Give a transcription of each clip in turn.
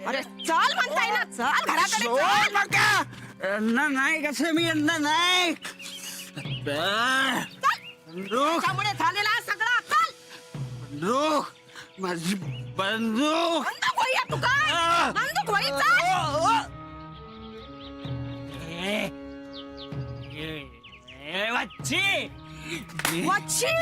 अरे चल म्हणताय ना, चल घराकडे चल. यांना नाही कसं मी यांना नाही त्यामुळे झालेला हा सगळा चल. बंदूक माझी बंदूक बंदूक होई तू काय बंदूक होई चल. वच्ची वच्छी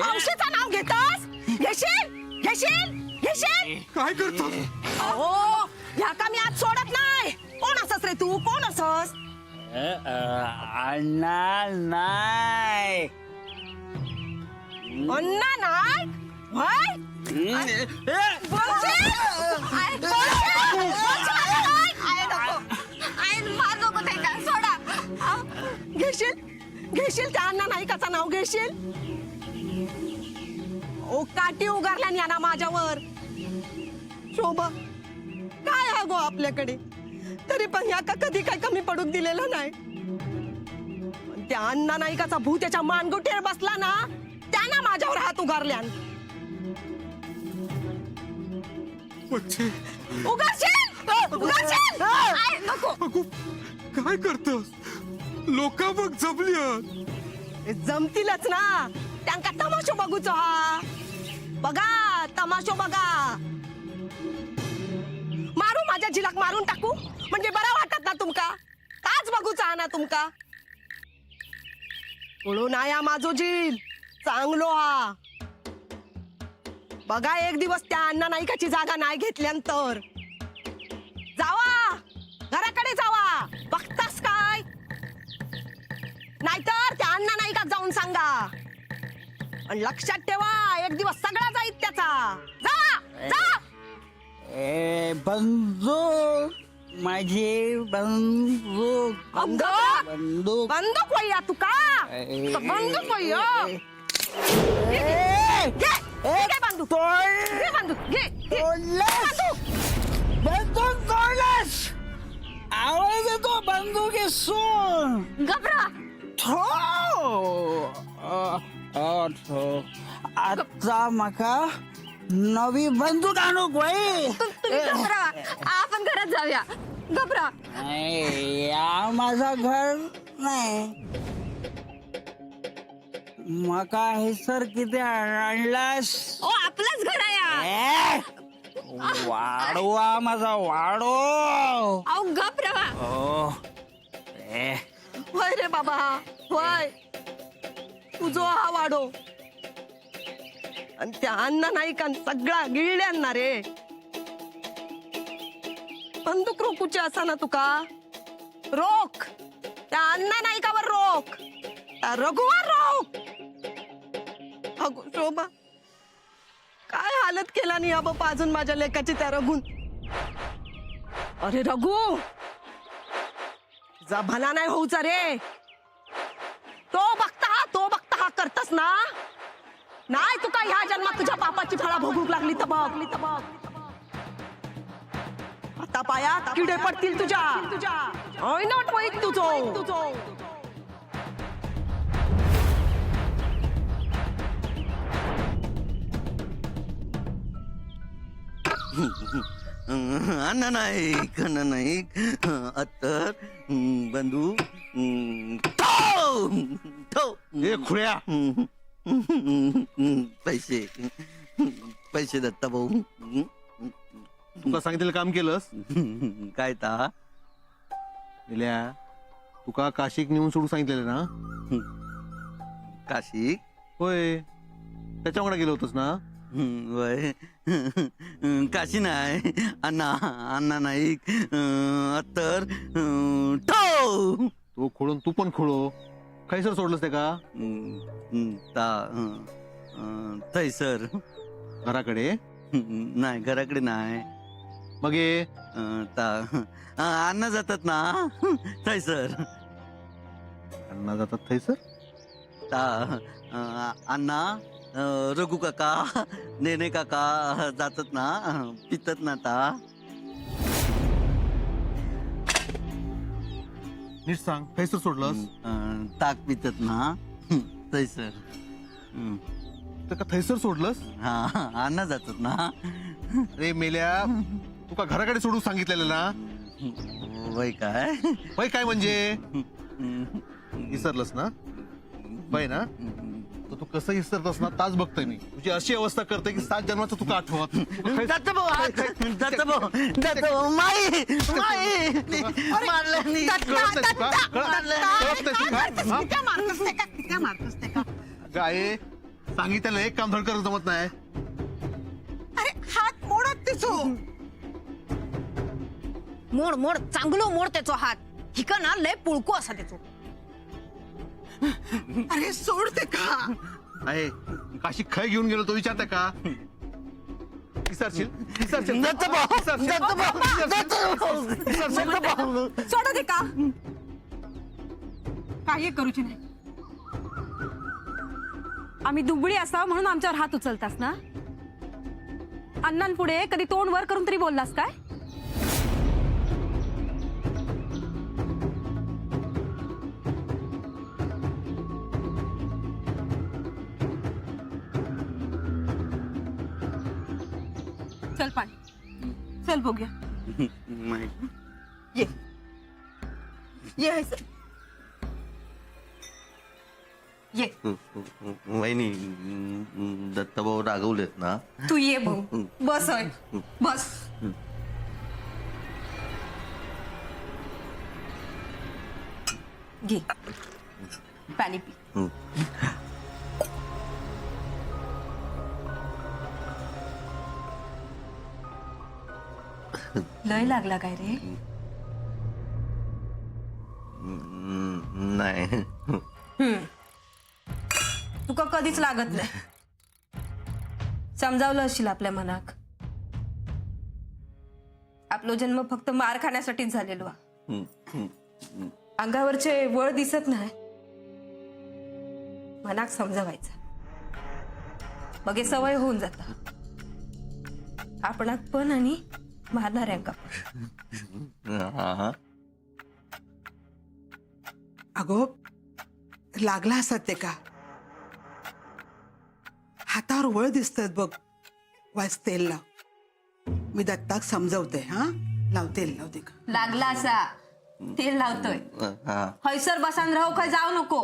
औषधाचं नाव घेतोस. घेशील घेशील घेशील. काय करतो हो या का मी आज सोडत नाही. कोण असस रे तू, कोण असस? अण्णा नाही अन्ना नाय व्हय. घेशील घेशील त्या अण्णा नाईकाचं नाव घेशील. ओ काठी उगारल्यान याना माझ्यावर. शोभा काय हा गो आपल्याकडे, तरी पण या का कधी काय कमी पडून दिलेलं नाही. पण त्या अण्णा नाईकाचा भूत त्याच्या मानगुटीवर बसला ना, त्यानं माझ्यावर हात उगारल्यान. वच्ची उगारशील उगारशील. आय, नको. अगो काय करतोस लोक बघ जमली जमतीलच ना, त्यांका तमाशो बघूचो हा. बघा तमाशो बघा. मारू माझ्या झिलाक मारून टाकू म्हणजे बरा वाटत ना तुमका. काच बघूचा हा ना तुमका. पळून आया माझो झील चांगलो हा. बघा एक दिवस त्या अण्णा नाईकाची जागा नाही घेतल्यानंतर. जावा घराकडे जावा. बघतास काय, नाहीतर त्या अण्णा नाईकाक जाऊन सांगा. आणि लक्षात ठेवा एक दिवस सगळा जाईल त्याचा. जा जा. बंदूक माझी बंदूक बंदूक बंदूक बंदूक वయ్యా तू का बंदूक वయ్యా. घे बंदूक घे बंदूक घे घे. बंदूक तोडलास. आवाज येतो बंदुकीसून. घबरा. आता मका नवी बंदूक आणू बाई. तुम्ही घबरा, आपण घरात जाऊया. घबरा. या माझा घर नाही. मका हे सर किती आणलास. ओ आपलंच घर आहे. वाढवा माझा वाढो. अहो घबरा. होय रे बाबा होय. तुझो हा वाढो आणि त्या अण्णा नाईकान सगळा गिळल्यांना रे. बंदूक रोखूची असा ना तुका. रोख त्या अण्णा नाईकावर रोख, त्या रघुवर रोख. अगो शोभा काय हालत केला नाही बाबा अजून माझ्या लेकाची त्या रघुन. अरे रघु जा भला नाही होऊचा रे. तो बघता हा करतस ना. नाही तू काय ह्या जन्मात तुझ्या पापाची फळा भोगूक लागली तर बघ. आता पायात किडे पडतील तुझ्या. ओय नॉट वैत तुझो. अण्णा नाईक अत्तर बंधू ए खुळ्या पैसे दत्ता भाऊ. तुका सांगितलेलं काम केलंस. काय ता दिल्या तुका काशीक नेऊन सोडू सांगितलेलं ना. काशी होय त्याच्याकडे गेलो होतस ना. वय काशी नाही अण्णा नाईक अत्तर तो खोडून तू पण खोडो. काही सर सोडलंस ते का थैसर. घराकडे नाही घराकडे नाही. मग ये अण्णा जातात ना थैसर. अण्णा जातात थैसर. अण्णा रघु काका नेने काका जातात ना पितात ना ता. नीट सांग थैसर सोडलंस. ताक पितात ना थैसर. तर का थैसर सोडलंस. हा अण्णा जातात ना. रे मेल्या तुका घराकडे सोडून सांगितलेलं ना. वय काय वय काय म्हणजे विसरलंस ना. वय ना. तर तू कसं विसरतस ना ताच बघतोय मी. तुझी अशी अवस्था करते की 7 जन्माचं तुका आठवत. जातो माई मारलं काय सांगितलेलं एक काम धड करत जमत नाही. अरे हात मोडत त्याचो. मोड मोड चांगलं मोड त्याचो हात. हिका ना लय पुळकू असा त्याचो. अरे सोड ते का. आहे काशी खय घेऊन गेलो तो विचारता का. विसरशील विसरशील सोड ते का. काही करूची नाही. आम्ही दुबळी असावं म्हणून आमच्यावर हात उचलतास ना. अण्णांपुढे कधी तोंड वर करून तरी बोललास काय. चल पाणी चल बघूया. ये ये है सर. ये वहिनी दत्ताभाऊ रागवलेत ना. तू ये भाऊ. बस होय बस. घे पाणी पी. लय लागला काय रे. नाही तुका कधीच लागत नाही. समजावलं असशील आपल्या मनाक. आपलो जन्म फक्त मार खाण्यासाठीच झालेलो. अंगावरचे वळ दिसत नाही. मनाक समजावायचा मग हे सवय होऊन जाता. आपणाक पण आणि मारणाऱ्यांका पण. अगो लागला असत ते का. हातावर वळ दिसतात बघ. वाज तेल लाव. मी दत्ताक समजवते. हा लाव तेल लाव. ते का लागला असा तेल लावतोय. हैसर बसान राहू काय जाऊ नको.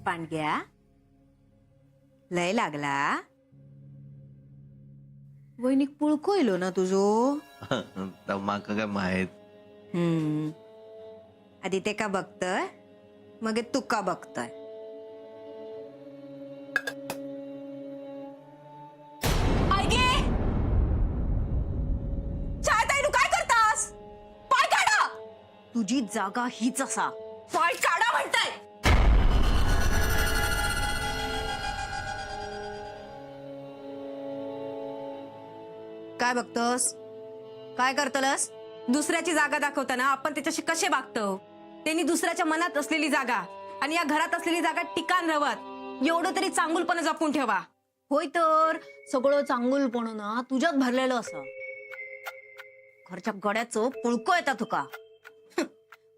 पांडग्या लय लागला. वैनिक पुळको येलो ना तुझो. माका काय माहित. आधी ते का बघतय मग तुका बघतय. काय करतास. पाय काढा. तुझी जागा हीच असा. पाय काढा म्हणताय. काय बघतोस. काय करतलस. दुसऱ्याची जागा दाखवताना आपण त्याच्याशी कसे वागतो. त्यांनी दुसऱ्याच्या मनात असलेली जागा आणि या घरात असलेली जागा टिकाण राहत. एवढं तरी चांगुलपणा जपून ठेवा. होय तर सगळं चांगुलपण ना तुझ्यात भरलेलं असं. घरच्या गड्याचं पुळको येता तुका.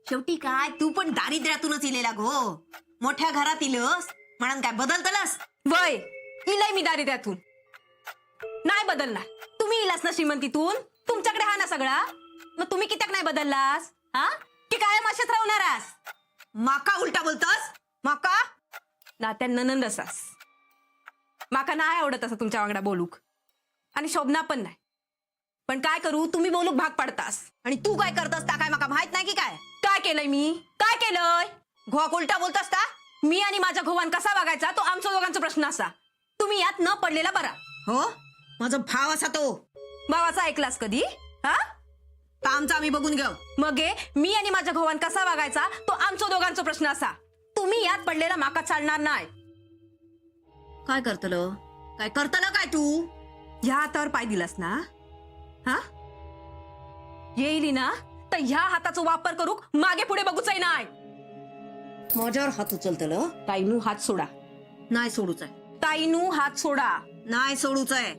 शेवटी काय तू पण दारिद्र्यातूनच इलेला गो. मोठ्या घरात इलस म्हणून काय बदलतलस. वय इलाय मी दारिद्र्यातून नाही बदलला. तुम्ही इलास ना श्रीमंतीतून. तुमच्याकडे हा ना सगळा. मग तुम्ही कित्याक नाही बदललास. हा की कायम असेच राहणारास. माका उलटा बोलतस. माका नात्या ननंद असास. माका नाही आवडत असं तुमच्या वांगडा बोलूक आणि शोभना पण नाही. पण काय करू तुम्ही बोलूक भाग पडतास. आणि तू काय करतस ता काय माका माहित नाही की काय. काय केलंय मी. काय केलंय. घोक उलटा बोलतस ता. मी आणि माझ्या घोवान कसा वागायचा तो आमच्या दोघांचा प्रश्न असा. तुम्ही यात न पडलेला बरा. हो माझा भाव असा तो. भावाचा ऐकलास कधी. हा तर आमचा आम्ही बघून घेऊ. मग मी आणि माझ्या घोवान कसा वागायचा तो आमच्या दोघांचा प्रश्न असा. तुम्ही यात पडलेला माका चालणार नाही. काय करतलं. काय करतलं काय तू. ह्या हातावर पाय दिलास ना. हा येईली ना तर ह्या हाताचा वापर करूक मागे पुढे बघूच नाही. माझ्यावर हात उचलतल ताईनू हात सोडा. नाही सोडूच आहे. ताईनू हात सोडा. नाही सोडूच आहे.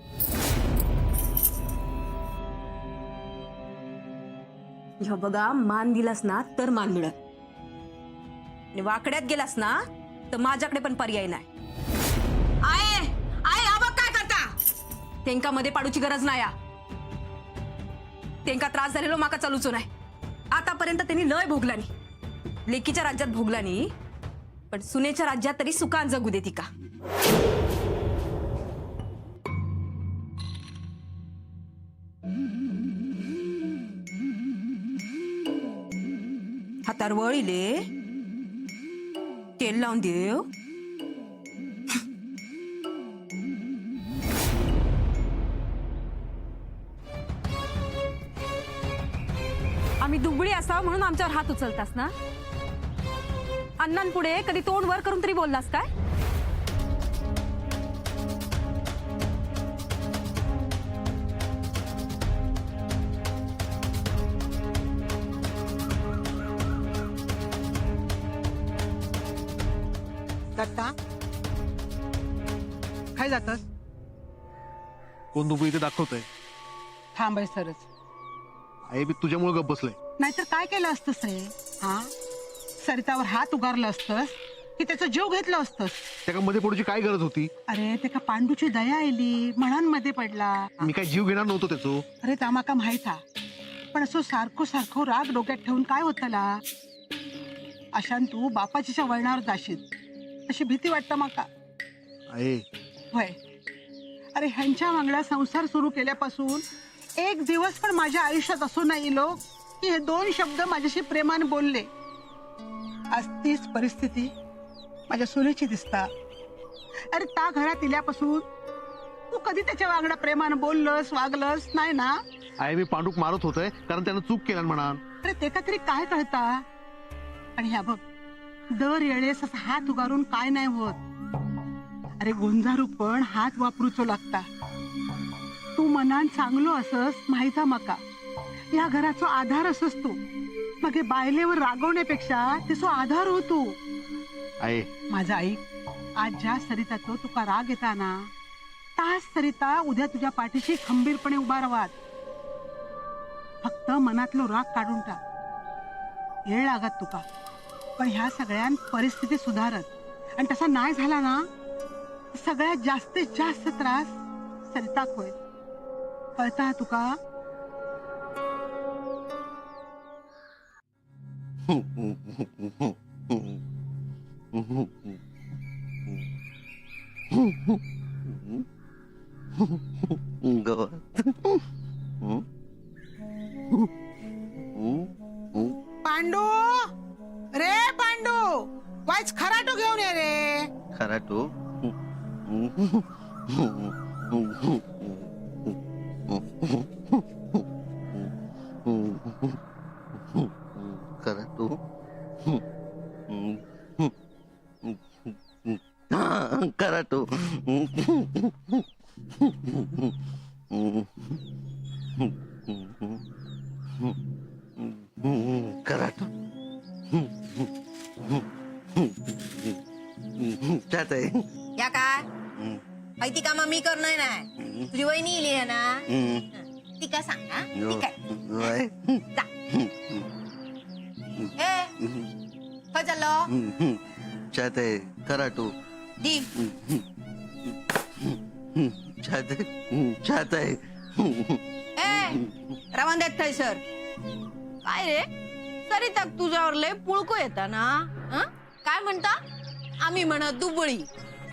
ह्या बघा, मान दिलास ना तर मान मिळत, आणि वाकड्यात गेलास ना तर माझ्याकडे पण पर्याय नाही. आय आय आबा काय करता? तेंका मध्ये पाडूची गरज नाही. तेंका त्रास झालेलो माका चालूचो नाही. आतापर्यंत त्यांनी लय भोगला नाही. लेकीच्या राज्यात भोगला नाही, पण सुनेच्या राज्यात तरी सुखान जगू देती का. हातार वळीले तेल लावून देव. आम्ही दुबळी असावं म्हणून आमच्यावर हात उचलतास ना. अण्णांपुढे कधी तोंड वर करून तरी बोललास काय? दत्ता काय जातस? कोण दुबई इथे दाखवतंय? थांबाय सरच. आई मी तुझ्यामुळे गप्प बसलोय. नाहीतर काय केलं असतंस रे? हा, सरितावर हात उगारलं असतस की त्याचा जीव घेतलं असतस? त्या मध्ये पडूची काय गरज होती? अरे ते का पांडूची दया आली म्हणून मध्ये पडला. मी काय जीव घेणार नव्हतो त्याचो. अरे तामाका माहित हा, पण असं सारखं सारखं राग डोक्यात ठेवून काय होतला? अशान तू बापाच्या वळणावर जाशील अशी भीती वाटतं माका. आहे होय. अरे ह्यांच्या वांगडा संसार सुरू केल्यापासून एक दिवस पण माझ्या आयुष्यात असो नाही लोक की हे दोन शब्द माझ्याशी प्रेमाने बोलले. आज तीच परिस्थिती माझ्या सुनेची दिसता. अरे त्या घरात इल्यापासून तू कधी त्याच्या वांगडा प्रेमाने बोललंस वागलंस नाही ना? आहे मी पांडूक मारत होतोय कारण त्यानं चूक केलं म्हणा. अरे ते का तरी काय कळता? आणि ह्या बघ, दर वेळेस असा हात उगारून काय नाही होत. अरे गोंजारू पण हात वापरूचो लागता. तू मनान चांगलो असस माहिता माका. या घराचो आधार असस तू. मग हे बायलेवर रागवण्यापेक्षा तिचो आधार हो तू. आहे माझा आई, आज ज्या सरिताचो तुका राग येता ना, तास सरिता उद्या तुझ्या पाठीशी खंबीरपणे उभा राहात. फक्त मनातलो राग काढून टाक. वेळ लागत तुका, पण ह्या सगळ्यां परिस्थिती सुधारत. आणि तसा नाही झाला ना, सगळ्यात जास्तीत जास्त त्रास सरिताक होईल. कळता तुका? पांडू, रे पांडू, वाईच खराटो घेऊन ये रे. खराटो? खराटो? खराटो? कराटो? त्यात आहे. या काय ती कामा मी करणार नाही. तुझी वहिनी इली आहे ना, ती का सांग ना. ठीक आहे, जा. काय चाललं? त्यात आहे. कराटो? दी छात आहे. रवान देत सर. काय रे सरिता, तुझ्यावर लय पुळको येता ना. काय म्हणता? आम्ही म्हणत दुबळी,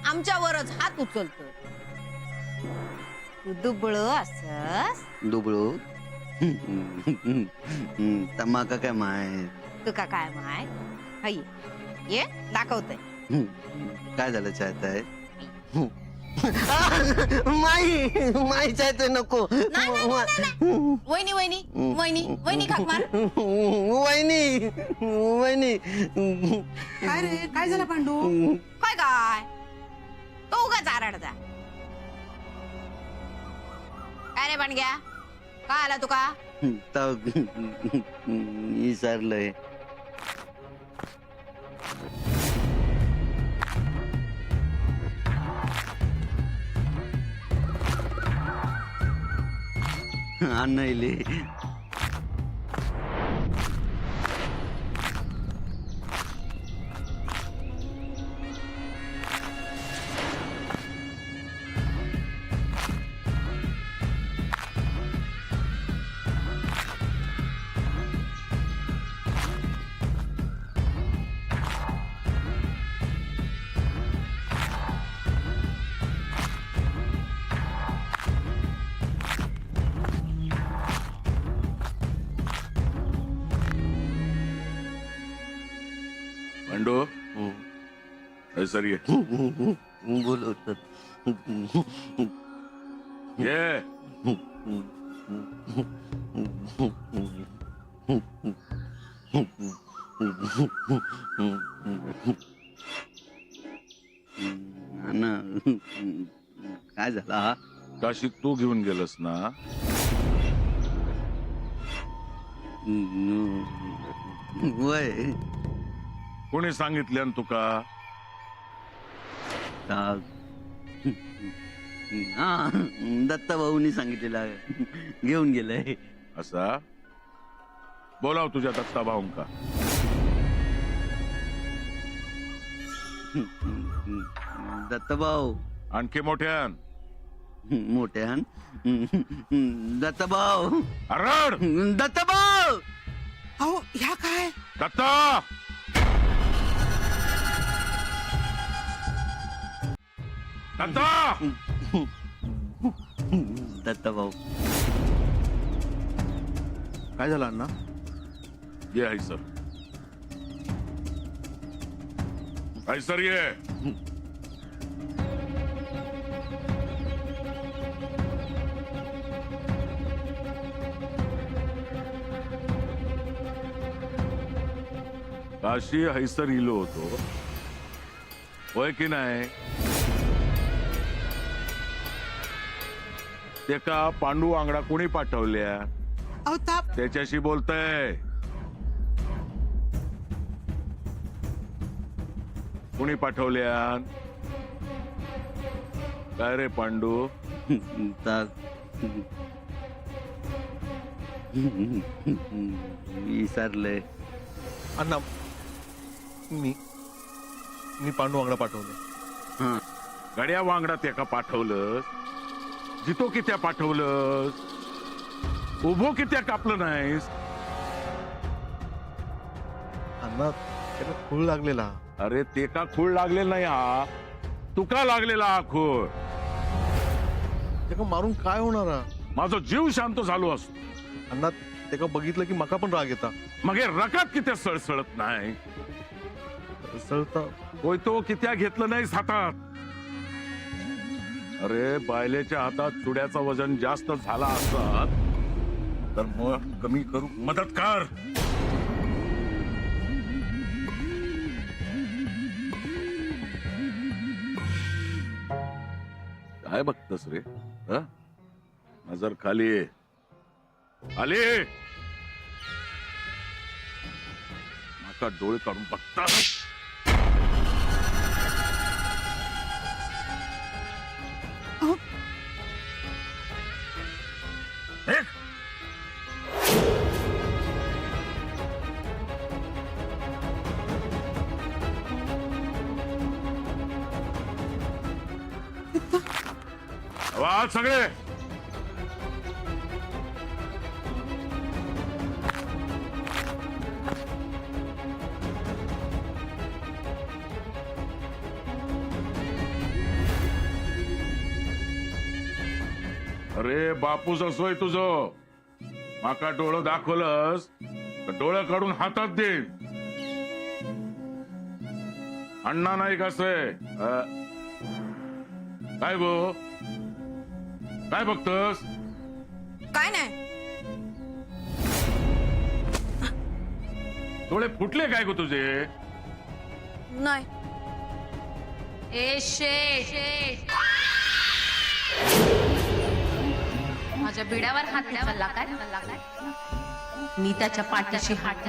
आमच्यावरच हात उचलतो. तू दुबळ असस? दुबळो? तमाका काय माहित? तुका काय माहित? हाय ये दाखवतय. काय झालं? चाहत आहे? माई चाहत नको. वहिनी वहिनी वहिनी वहिनी खाक मार. वहिनी वहिनी. काय रे, काय झालं पांडू? काय काय तो उगाच आरडता. काय रे पांडग्या, काय आला तुका? विसरलंय. अण्णा इले. पांडू हे सर ये बोलवतात. ये अण्णा काय झालं हा? काशी तू घेऊन गेलस ना. वय कोणी सांगितलं तुका. हा दत्ता भाऊनी सांगितलेलं घेऊन गेलंय. असा बोलाव तुझ्या दत्ता भाऊंका. दत्ता भाऊ आणखी मोठ्यान मोठ्यान दत्ता भाऊ अरड दत्ता भाऊ. अहो ह्या काय दत्ता दत्ता दत्ता भाऊ काय झालं अण्णा? ये हैसर हैसर ये. काशी हैसर इलो होतो होय की नाही. ते का पांडू आंगडा कोणी पाठवल्या अहो ताप त्याच्याशी बोलतय. कोणी पाठवल्या काय रे पांडू. विसरले अण्णा मी पांडू आंगडा पाठवले. गड्या वांगडा त्या का पाठवलं. जितो कित्या पाठवलं. उभो कित्या कापलं नाहीस. अण्णा त्याला खूळ लागलेला. अरे ते का खूळ लागलेला नाही हा. तुका लागलेला हा खूळ. त्याला मारून काय होणार हा? माझा जीव शांत झालो असतो. अण्णा त्याला बघितलं की मका पण राग येता. मग हे रकात कित्या सळसळत नाही. सळता होय तो कित्या घेतलं नाहीस हातात. अरे बायलेच्या हातात चुड्याचं वजन जास्त झाला असत तर मग कमी करू मदत कर. काय बघतस रे. नजर खाली आली. माका डोळे काढून बघता. एक आवाज सगळे. अरे बापूस असोय तुझं. माका डोळं दाखवलंस तर डोळं काढून हातात दे. अण्णा नाही कसं काय गो काय बघतस. काय नाही. डोळे फुटले काय गो तुझे. नाही. ए शेट माझ्या बिड्यावर हात उचलला काय. मी त्याच्या पाठीशी हात